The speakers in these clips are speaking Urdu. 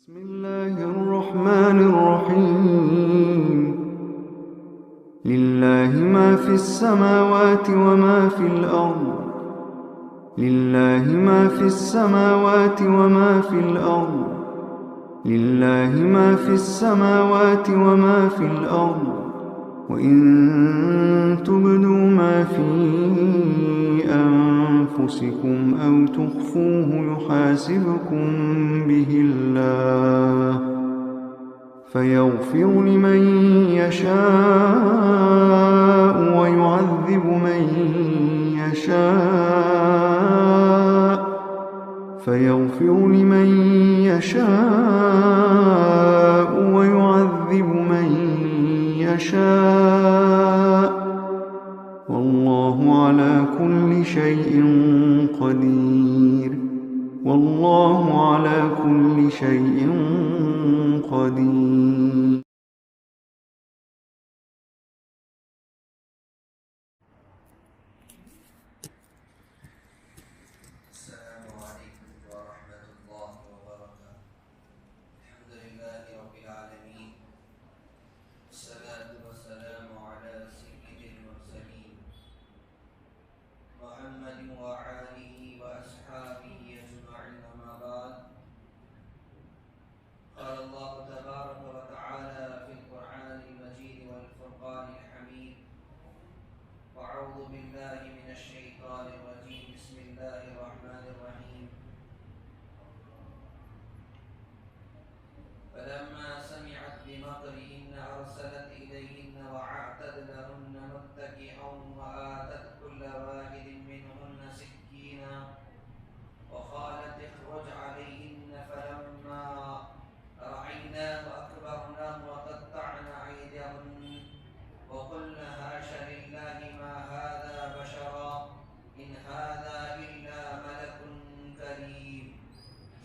بسم الله الرحمن الرحيم لله ما في السماوات وما في الأرض لله ما في السماوات وما في الأرض لله ما في السماوات وما في الأرض وإن تبدوا ما في أنفسكم أو تخفوه يحاسبكم به الله فيغفر لمن يشاء ويعذب من يشاء فيغفر لمن يشاء ويعذب من يشاء والله على كل شيء قدير والله على كل شيء قدير. السلام عليكم ورحمة الله وبركاته. الحمد لله رب العالمين والصلاة والسلام على سيد المرسلين محمد وآله وأصحابه أجمعين أما بعد. قال الله تبارك وتعالى في القرآن المجيد والفرقان الحميد وأعوذ بالله من الشيطان الرجيم بسم الله الرحمن الرحيم. فلما سمعت بمكرهن أرسلت إليهن وأعتدت لهن متكئا وآتت كل واحد منهن سكينا وقالت اخرج عليهن فلما رأيناه أكبرناه وقطعن أيديهن وقلن حاش لله ما هذا بشرا إن هذا إلا ملك كريم.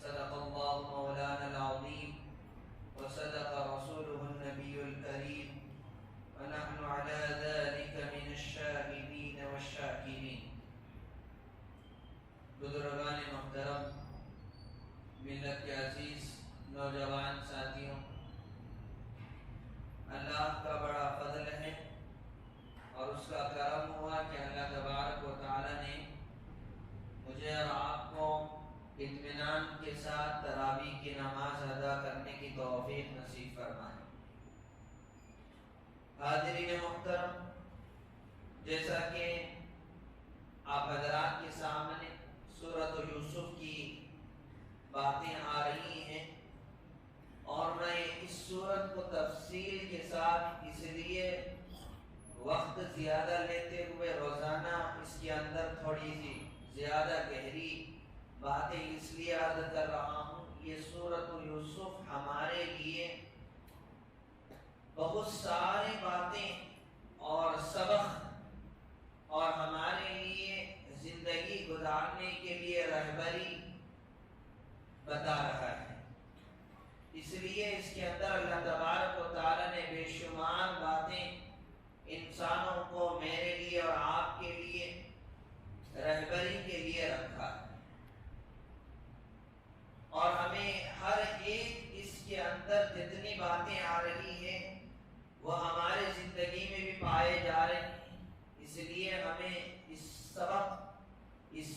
صدق الله مولانا العظيم وصدق رسوله النبي الكريم ونحن على ذلك من الشاهدين والشاكرين. بزرگان محترم، ملت کے عزیز نوجوان ساتھیوں، اللہ کا بڑا فضل ہے اور اس کا کرم ہوا کہ اللہ تبارک و تعالی نے مجھے اور آپ کو اطمینان کے ساتھ تراویح کی نماز ادا کرنے کی توفیق نصیب فرمائے. حاضرین محترم، جیسا کہ آپ حضرات کے سامنے سورۃ یوسف کی باتیں آ رہی ہیں اور میں اس سورت کو تفصیل کے ساتھ اس لیے وقت زیادہ لیتے ہوئے روزانہ اس کے اندر تھوڑی سی زیادہ گہری باتیں اس لیے عرض کر رہا ہوں. یہ سورۃ یوسف ہمارے لیے بہت ساری باتیں اور سبق اور ہمارے لیے زندگی گزارنے کے لیے رہبری بتا رہا ہے. اس لیے اس کے اندر اللہ تبارک و تعالی نے بے شمار باتیں انسانوں کو، میرے لیے اور آپ کے لیے رہبری کے لیے رکھا ہے اور ہمیں ہر ایک اس کے اندر جتنی باتیں آ رہی ہیں وہ ہمارے زندگی میں بھی پائے جا رہے ہیں. اس لیے ہمیں اس سبق، اس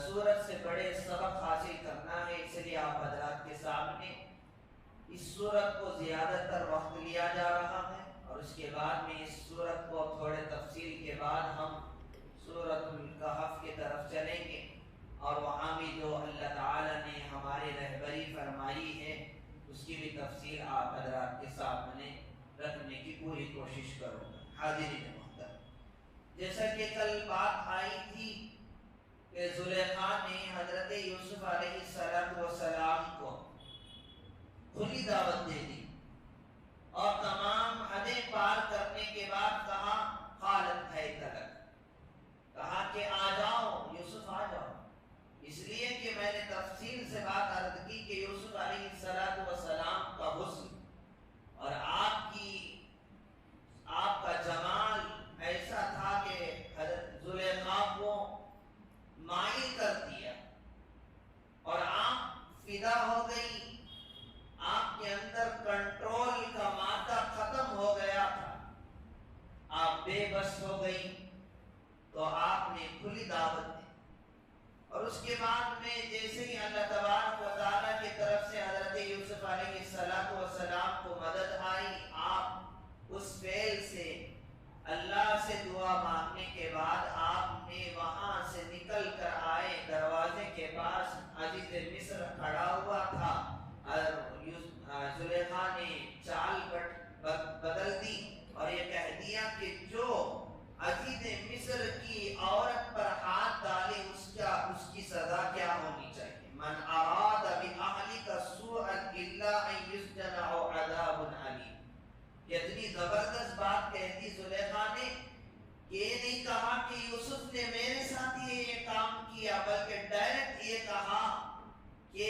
سورت سے بڑے سبق حاصل کرنا ہے. اس لیے آپ حضرات کے سامنے اس سورت کو زیادہ تر وقت لیا جا رہا ہے اور اس کے بعد میں اس سورت کو تھوڑے تفصیل کے بعد ہم سورۃ الکہف کی طرف چلیں گے اور وہاں بھی جو اللہ تعالی نے ہماری رہبری فرمائی ہے اس کی بھی تفصیل آپ حضرات کے سامنے رکھنے کی پوری کوشش کروں گا. حاضرین محترم، جیسا کہ کل بات آئی تھی کہ زلیخا نے حضرت یوسف علیہ السلام کو کھلی دعوت دے دی اور تمام حدیں پار کرنے کے بعد کہا قالت حیت لک، اس کے بعد میں جیسے ہی اللہ تبارک و تعالیٰ کی طرف سے حضرت یوسف علیہ السلام کو مدد آئی، آپ اس فعل سے اللہ سے دعا مانگنے کے بعد آپ نے وہاں سے نکل کر آئے، دروازے کے پاس عزیز مصر کھڑا ہوا تھا، اور زلیخا نے چال بدل دی اور یہ کہہ دیا کہ جو عزیز مصر کی عورت پر ہاتھ ڈالے اس کی سزا کیا ہونی چاہیے، من اراد بأہلک سوءا الا ان یسجن او عذاب علیم۔ کتنی زبردست بات کہہ دی زلیخا نے، یہ نہیں کہا کہ یوسف نے میرے ساتھ یہ کام کیا، بلکہ ڈائریکٹ یہ کہا کہ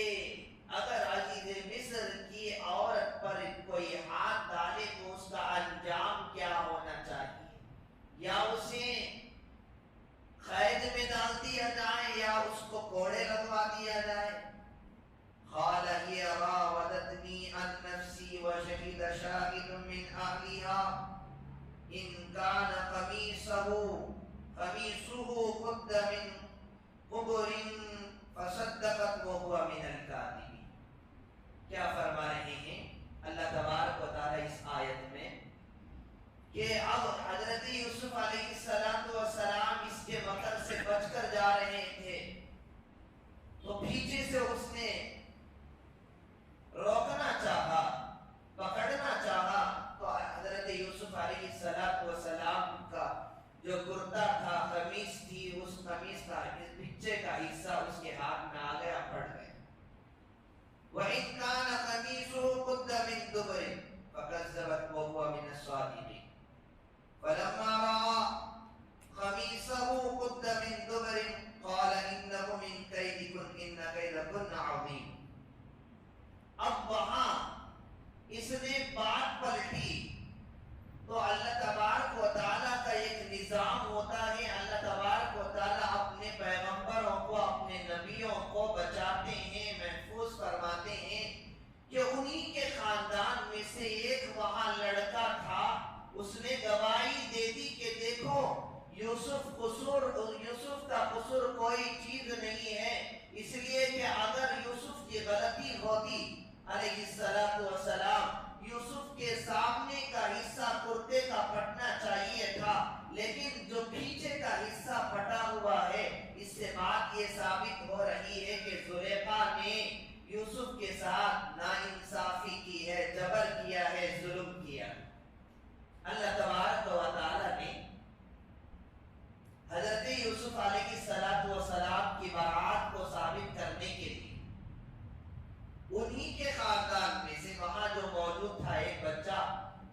اگر عزیز مصر کی عورت پر کوئی ہاتھ ڈالے تو اس کا انجام کیا ہونا چاہیے، یا اسے قید میں ڈال دیا جائے یا اس کو کوڑے لگوا دیا جائے۔ قال هي راودتني عن نفسي وشهد شاهد من أهلها إن كان قميصه قد من قبر فصدقت وهو من الكاذبين۔ کیا فرما رہے ہیں اللہ تبارک و تعالی اس آیت میں کہ اب حضرت یوسف علیہ السلام اس کے مکر سے بچ کر جا رہے تھے، تو پیچھے سے اس نے روکنا چاہا، پکڑنا چاہا، تو حضرت یوسف علیہ السلام کا جو کرتا تھا، قمیص تھی، اس قمیص کا پیچھے کا حصہ اس کے ہاتھ میں آ گیا، پھٹ گیا۔ وَإِن كَانَ قَمِيصُهُ قُدَّ مِن دُبُرٍ فَكَذَّبَتْ وَهُوَ مِنَ الصَّادِقِينَ فَلَمَّا رَأَىٰ قَمِيصَهُ قُدَّ مِن دُبُرٍ قَالَ إِنَّهُ مِن كَيْدِكُنَّ إِنَّ كَيْدَكُنَّ عَظِيمٌ۔ اب وہاں اس نے بات پلٹی، تو اللہ تبارک و تعالیٰ کا ایک نظام ہوتا ہے، اللہ تبارک و تعالیٰ اپنے پیغمبروں کو، اپنے نبیوں کو بچاتے ہیں، محفوظ فرماتے ہیں، کہ انہی کے خاندان میں سے ایک وہاں لڑکا تھا، اس نے گواہی دے دی کہ دیکھو یوسف کا قصور کوئی چیز نہیں ہے، اس لیے کہ اگر یوسف کی غلطی ہوتی علیہ السلام، یوسف کے سامنے کا حصہ کرتے کا پھٹنا چاہیے تھا، لیکن جو پیچھے کا حصہ پھٹا ہوا ہے، اس سے بات یہ ثابت ہو رہی ہے کہ زلیخا نے یوسف کے ساتھ ناانصافی کی ہے، جبر کیا ہے، ظلم کیا۔ اللہ تبارک و تعالی نے حضرت یوسف علیہ السلام کی برات کو ثابت کرنے کے لیے انہی کے خاندان میں سے وہاں جو موجود تھا ایک بچہ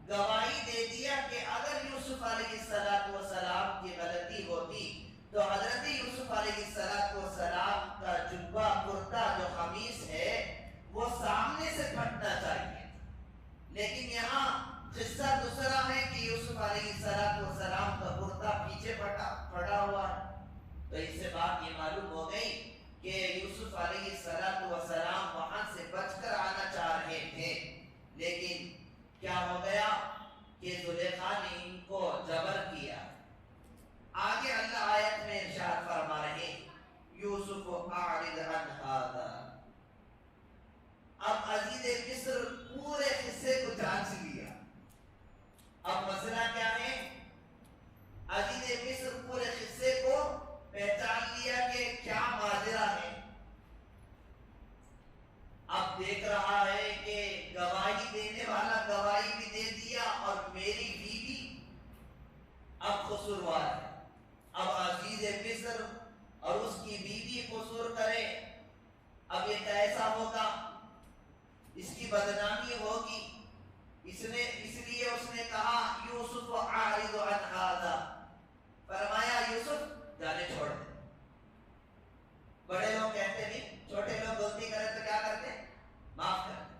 گواہی دے دیا کہ اگر یوسف علیہ السلام کی غلطی ہوتی تو حضرت یوسف علیہ السلام کا جبہ، کرتا، جو قمیص ہے وہ سامنے سے پھٹنا چاہیے، لیکن یہاں قصہ دوسرا ہے کہ یوسف علیہ السلام کا کرتا پیچھے پھٹا ہوا ہے۔ تو اس سے بات یہ معلوم ہو گئی کہ یوسف علیہ السلام وہاں سے بچ کر آنا چاہ رہے تھے، لیکن کیا ہو گیا کہ زلیخا نے ان کو جبر کیا۔ آگے اللہ آیت میں ارشاد فرما رہے یوسف اعرض عن ھذا۔ اب عزیز مصر پورے قصے کو جانچ لیا۔ اب مسئلہ کیا ہے؟ عزیز مصر پورے قصے کو پہچان لیا کہ کیا ماجرا ہے۔ اب دیکھ رہا ہے کہ گواہی دینے والا گواہی بھی دے دیا اور میری بیوی اب قصوروار ہے۔ اب عزیز مصر اور اس کی بیوی قصور کرے، اب یہ کیسا ہوگا؟ اس کی بدنامی ہوگی، اس لیے اس نے کہا یوسف اعرض عن ھذا، فرمایا یوسف جانے چھوڑ دے۔ بڑے لوگ کہتے نہیں، چھوٹے لوگ غلطی کریں تو کیا کرتے؟ معاف کرتے۔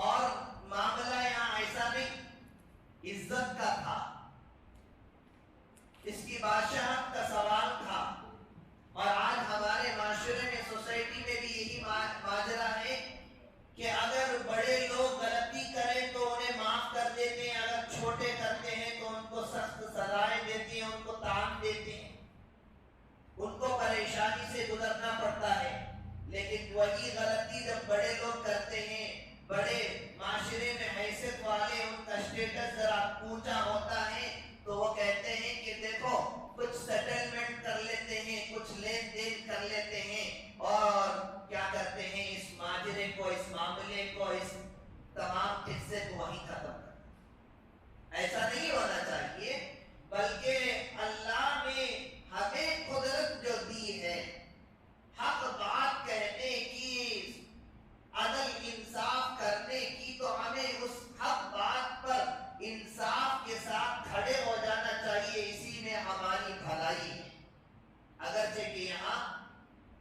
اور معاملہ یہاں ایسا نہیں، عزت کا تھا، اس کی بادشاہت کا سوال تھا، اور آج ہمارے معاشرے میں، سوسائٹی میں بھی یہی ماجرا ہے کہ اگر بڑے لوگ غلطی کریں تو انہیں معاف کر دیتے ہیں، اگر چھوٹے کرتے ہیں تو ان کو سخت سزائیں دیتے ہیں، ان کو تان دیتے ہیں۔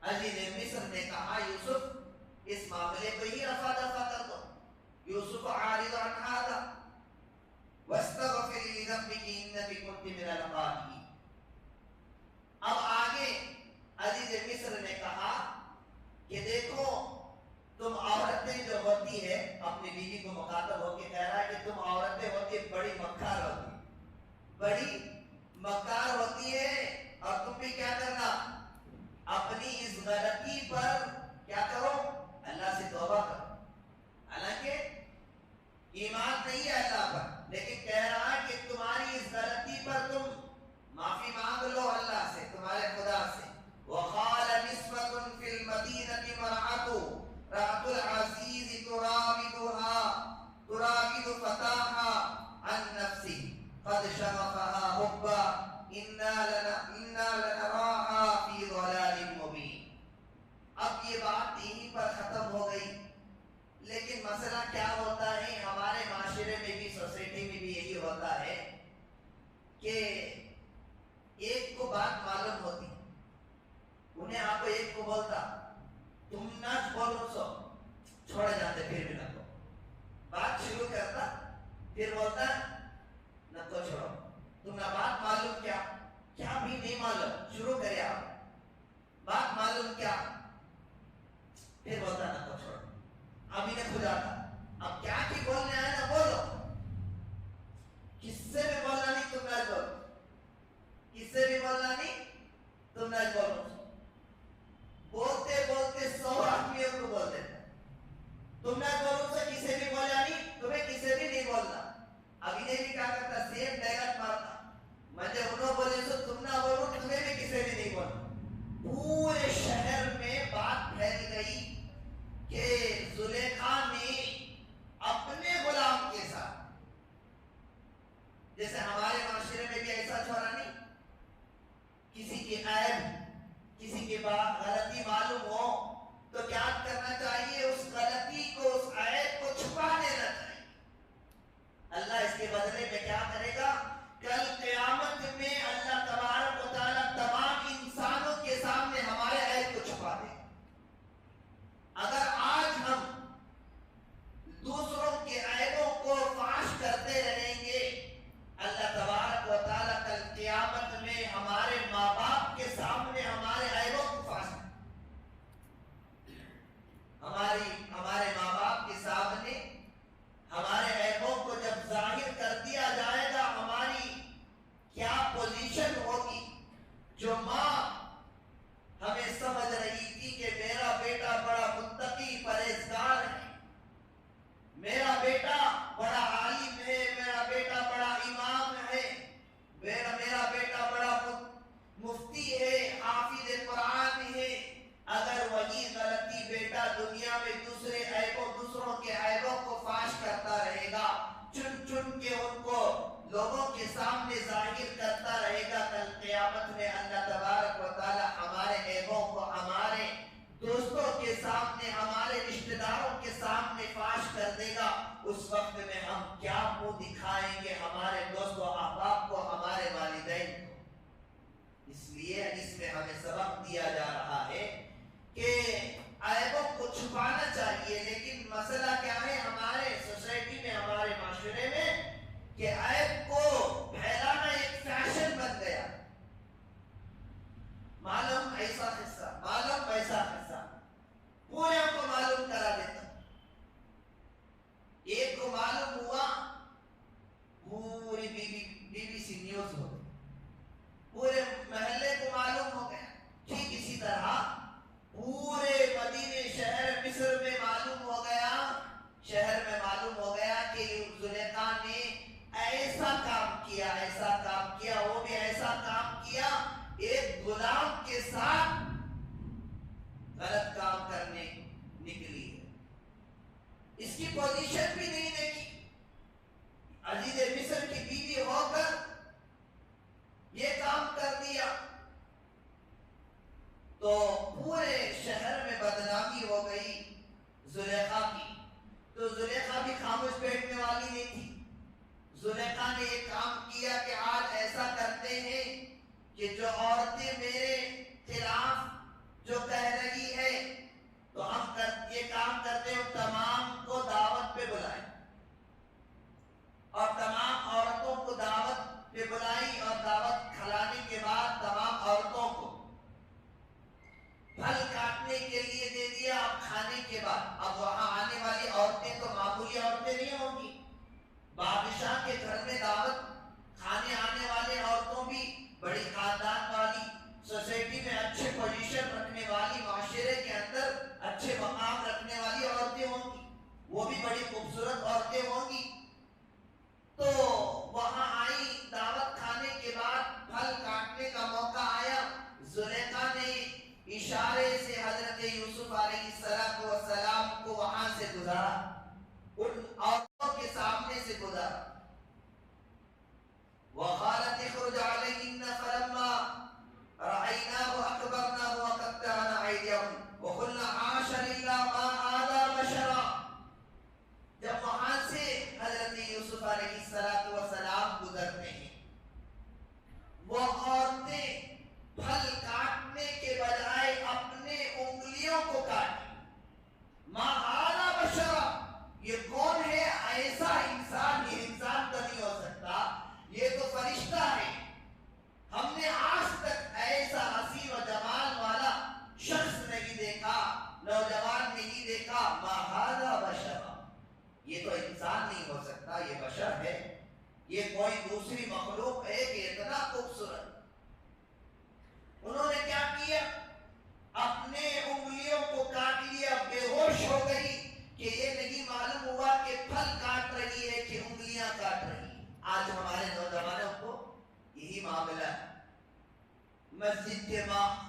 عزیز مصر نے کہا یوسف اس معاملے کو ہی رفع دفع کر دو. یوسف عارض عن هذا واستغفر لذنبك انك كنت من الخاطئين. اب آگے عزیز مصر نے کہا کہ دیکھو تم عورتیں جو ہوتی ہے، اپنی بیوی کو مخاطب ہو کے کہہ رہا ہے کہ تم عورتیں ہوتی بڑی مکار ہوتی، بڑی مکار ہوتی ہے، اور تم بھی کیا کرنا، اپنی اس غلطی پر کیا کرو، اللہ سے توبہ کرو. حالانکہ ایمان نہیں ہے اللہ پر، لیکن کہہ رہا ہے کہ تمہاری اس غلطی پر تم معافی مانگ لو اللہ سے، تمہارے خدا سے. وقال نسوة في المدينة امرأة العزيز تراود فتاها عن نفسه قد شغفها حبا إنا لنراها في ضلال مبين. اب یہ بات یہیں پر ختم ہو گئی، لیکن مسئلہ کیا ہوتا ہے ہمارے معاشرے میں بھی، سوسائٹی میں بھی یہی ہوتا ہے کہ ایک کو بات معلوم ہوتی، انہیں آپ کو ایک کو بولتا تم نہ بولو سو چھوڑ جاتے، پھر بھی نہ کو بات شروع کرتا، پھر بولتا نہ تو چھوڑو، تم نہ بات معلوم کیا بھی نہیں معلوم، شروع کرے آپ بات معلوم کیا، پھر بولتا نہ تو چھوڑو. ابھی نے کھو جاتا، اب کیا کی بولنے آئے نہ بولو، کس سے بھی بولنا نہیں تم نہ بولو، کس سے بھی بولنا نہیں تم نہ بولو. بولتے بولتے 100 آدمیوں کو بول دیتا، تم نہ بولو سے کسی بھی بولا نہیں، تمہیں کسی بھی نہیں بولنا. ابھی نے بھی کیا کرتا، سیم ڈائلگ مارتا، مجھے انہوں بولے سو تم نہ بولو، تمہیں بھی کسی بھی نہیں بولنا. پورے شہر میں بات پھیل گئی کہ زلیخا نے اپنے غلام کے ساتھ، جیسے ہمارے معاشرے میں بھی ایسا چھوڑا نہیں، کسی کی عیب، کسی کی بات غلطی معلوم ہو تو کیا کرنا چاہیے، اس غلطی کو، اس عیب کو چھپا دینا چاہیے. اللہ اس کے بدلے میں کیا کرے گا، کل قیامت میں اللہ تبارک و تعالیٰ تمام انسانوں کے سامنے ہمارے عیب کو چھپا دے گا. اگر آج ہم دوسروں کے عیبوں کو فاش کرتے رہیں گے، اللہ تبارک و تعالیٰ کل قیامت میں ہمارے ماں باپ کے سامنے ہمارے عیبوں کو فاش، ہمارے ماں باپ کے سامنے ہمارے عیبوں کو جب ظاہر کر دیا جائے گا، ہماری کیا پوزیشن ہوگی. جو ماں ہمیں سمجھ رہی تھی کہ میرا بیٹا بڑا متقی پرہیزگار ہے، میرا بیٹا بڑا عالم ہے، میرا بیٹا بڑا امام ہے، میرا بیٹا بڑا مفتی ہے، حافظ قرآن ہے، اگر وہی غلطی بیٹا دنیا میں دوسروں کے عیبوں کو فاش کرتا رہے گا، چن کے ان کو لوگوں کے سامنے ظاہر کرتا رہے گا، کل قیامت میں اللہ تبارک و تعالی ہمارے عیبوں کو ہمارے دوستوں کے سامنے، ہمارے رشتہ داروں کے سامنے فاش کر دے گا. اس وقت میں ہم کیا منہ دکھائیں گے ہمارے دوست و احباب کو، ہمارے والدین کو. اس لیے اس میں ہمیں سبق دیا جا رہا ہے کہ عیبوں کو چھپانا چاہیے، لیکن مسئلہ کیا ہے ہمارے سوسائٹی میں، ہمارے معاشرے میں، کہ عیب کو پھیلانا ایک فیشن بن گیا. معلوم ایسا قصہ، معلوم ایسا قصہ، پورے کو معلوم کرا دیتا. ایک کو معلوم ہوا، پوری بی سی نیوز ہو گئی، پورے محلے کو معلوم ہو گیا. ٹھیک اسی طرح پورے مدینے شہر مصر میں معلوم ہو گیا، شہر میں معلوم ہو گیا کہ زلیخا نے ایسا کام کیا، وہ بھی ایسا کام کیا، ایک غلام کے ساتھ غلط کام کرنے نکلی ہے. اس کی پوزیشن بھی نہیں دیکھی، عزیز مصر کی بیوی ہو کر یہ کام کر دیا تو پورے شہر میں بدنامی ہو گئی زلیخا کی. تو زلیخا بھی خاموش بیٹھنے والی نہیں تھی. زلیخا نے یہ کام کیا کہ آج ایسا کرتے ہیں کہ جو عورتیں میرے خلاف جو کہہ رہے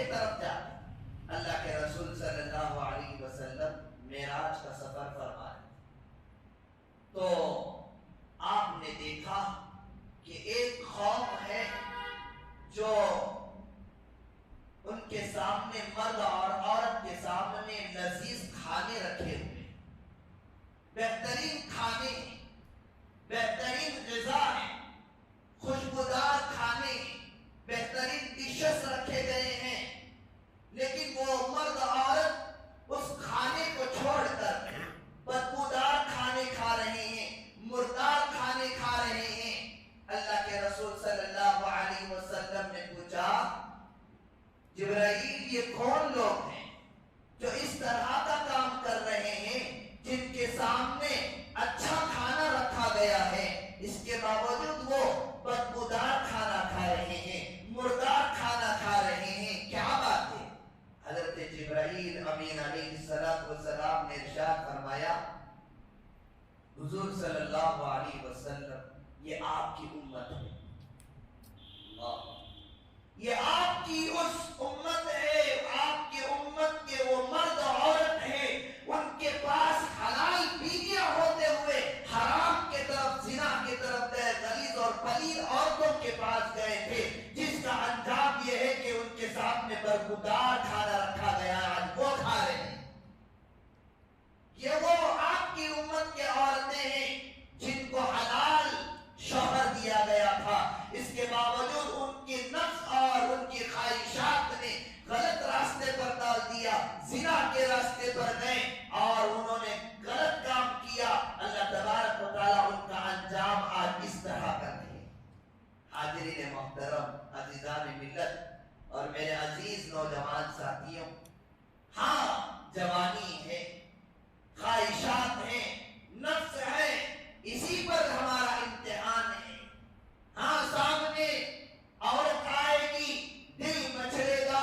کی طرف جاتے ہیں۔ اللہ کے رسول صلی اللہ علیہ وسلم معراج کا سفر فرما رہے تھے، تو آپ نے دیکھا کہ ایک قوم ہے جو ان کے سامنے مرد اور عورت کے سامنے لذیذ کھانے رکھے ہوئے، بہترین کھانے، بہترین غذا ہے، خوشبودار کھانے، بہترین ڈشز رکھے گئے ہیں، لیکن وہ مرد عورت اس کھانے کو چھوڑ کر بدبودار کھانے کھا رہے ہیں، مردار کھانے کھا رہے ہیں۔ اللہ کے رسول صلی اللہ علیہ وسلم نے پوچھا، جبرائیل یہ کون لوگ ہیں جو اس طرح کا کام کر رہے ہیں، جن کے سامنے اچھا کھانا رکھا گیا ہے، اس کے باوجود وہ بدبودار کھانا کھا رہے ہیں، مردار کھانا کھا رہے ہیں، کیا بات ہے؟ حضرت جبرائیل امین علیہ السلام نے ارشاد فرمایا، حضور صلی اللہ علیہ وسلم یہ آپ کی امت ہے، یہ آپ کی اس امت ہے، آپ کی امت کے وہ مرد عورت ہیں، ان کے پاس حلال بیویاں ہوتے ہوئے حرام کے طرف، زنا کے طرف گئے، غلیظ اور پلید عورتوں کے پاس گئے تھے، جس کا انجام یہ ہے کہ ان کے سامنے بدبودار کھانا رکھا گیا، آج وہ کھا رہے ہیں۔ یہ وہ آپ کی امت کے عورتیں ہیں جن کو حلال شوہر دیا گیا تھا، اس کے باوجود ان کی نفس اور ان کی خواہشات نے غلط راستے پر ڈال دیا، زنا کے راستے پر گئے اور انہوں نے غلط کام کیا۔ اللہ تبارک و تعالیٰ ان کا انجام آج اس طرح کر رہے ہیں۔ حاضرین محترم، عزیزان ملت اور میرے عزیز نوجوان ساتھیوں، ہاں جوانی ہے، خواہشات ہیں، نفس ہے، اسی پر ہمارا امتحان ہے۔ ہاں سامنے عورت آئے گی، دل مچلے گا،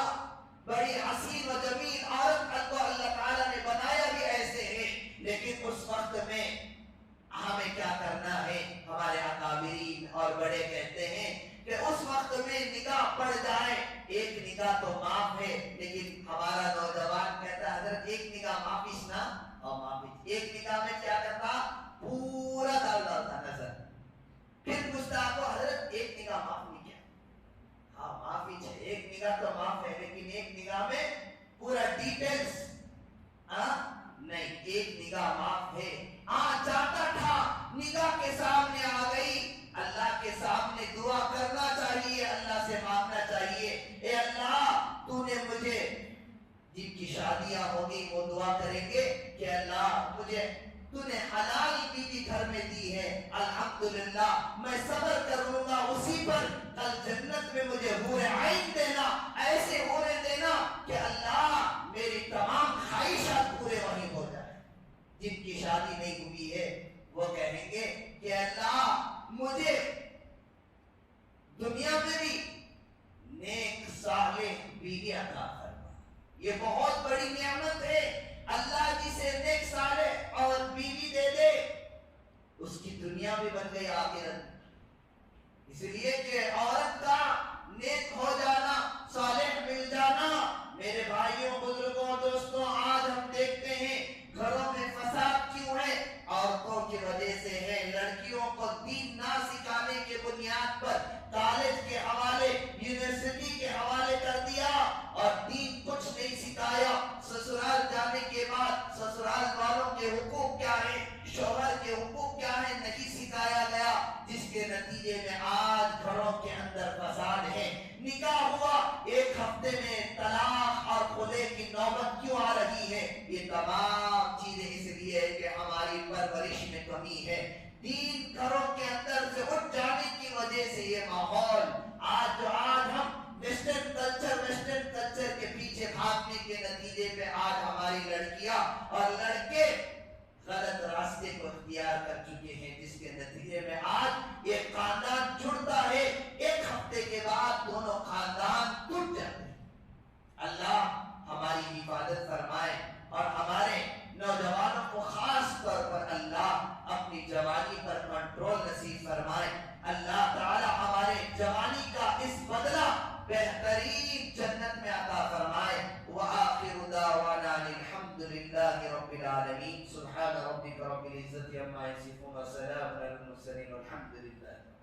بڑی حسین و جمیل عورت کو اللہ تعالیٰ نے بنایا بھی ایسے ہے، لیکن اس وقت میں ہمیں کیا کرنا ہے؟ ہمارے اکابرین اور بڑے کہتے ہیں کہ اس وقت میں نگاہ پڑ جائے، ایک نگاہ تو معاف ہے، لیکن ہمارا نوجوان کہتا ہے حضرت ایک نگاہ معافی نا اور معافی، ایک نگاہ میں کیا کرتا؟ پورا ڈالتا نظر، پھر پوچھتا آپ کو حضرت ایک نگاہ معاف نہیں کیا؟ ہاں معافی ہے، ایک نگاہ تو معاف ہے، لیکن ایک نگاہ میں پورا ڈیٹیلز نہیں، ایک نگاہ معاف ہے۔ چاہتا تھا نگاہ کے سامنے آ گئی، اللہ کے سامنے دعا کرنا چاہیے، اللہ سے مانگنا چاہیے، اے اللہ تو نے مجھے، جن کی شادیاں ہوگی وہ دعا کریں گے کہ اللہ مجھے تو نے حلال بیوی گھر میں دی ہے، الحمدللہ میں صبر کروں گا اسی پر، کل جنت میں مجھے حور عین دینا، ایسے حوریں دینا کہ اللہ میری تمام خواہشات پورے وہیں ہو جائیں۔ جن کی شادی نہیں ہوئی ہے وہ کہیں گے کہ اللہ مجھے دنیا میں بھی نیک صالح بیوی عطا فرما، یہ بہت بڑی نعمت ہے۔ اللہ جسے نیک صالح اور بیوی دے دے اس کی دنیا بھی بن گئی آخرت، اس لیے کہ عورت کا نیک ہو جانا، صالح مل جانا۔ میرے بھائیوں، بزرگوں، دوستوں، آج ہم دیکھتے ہیں گھروں میں فساد کیوں ہے؟ عورتوں کی وجہ سے ہے۔ لڑکیوں کو دین نہ سکھانے کے بنیاد پر کالج کے حوالے، یونیورسٹی کے حوالے کر دیا اور دین کچھ نہیں سکھایا۔ سسرال جانے کے بعد سسرال والوں کے حقوق کیا ہیں، شوہر کے حقوق کیا ہیں، نہیں سکھایا گیا، جس کے نتیجے میں آج گھروں کے اندر فساد ہے۔ نکاح ہوا، ایک ہفتے میں طلاق اور خلع کی نوبت کیوں آ رہی ہے؟ یہ تمام چیزیں اس لیے ہے کہ ہماری پرورش میں کمی ہے، دین گھروں کے اندر سے اٹھ جانے کی وجہ سے یہ ماحول آج ہم ویسٹرن کلچر کے پیچھے بھاگنے کے نتیجے پہ آج ہماری لڑکیاں اور لڑکے غلط راستے کو اختیار کر چکے ہیں، جس کے نتیجے میں آج ایک خاندان جڑتا ہے، ایک ہفتے کے بعد دونوں خاندان ٹوٹ جاتے ہیں۔ اللہ ہماری حفاظت فرمائے اور ہمارے نوجوانوں کو خاص طور پر اللہ اپنی جوانی پر کنٹرول نصیب فرمائے۔ اللہ تعالی ہمارے جوانی کا اس بدلہ بہترین جنت میں عطا فرمائے۔ رب العالمین. سبحان ربک رب العزة عما یصفون وسلام علی المرسلین والحمد للہ.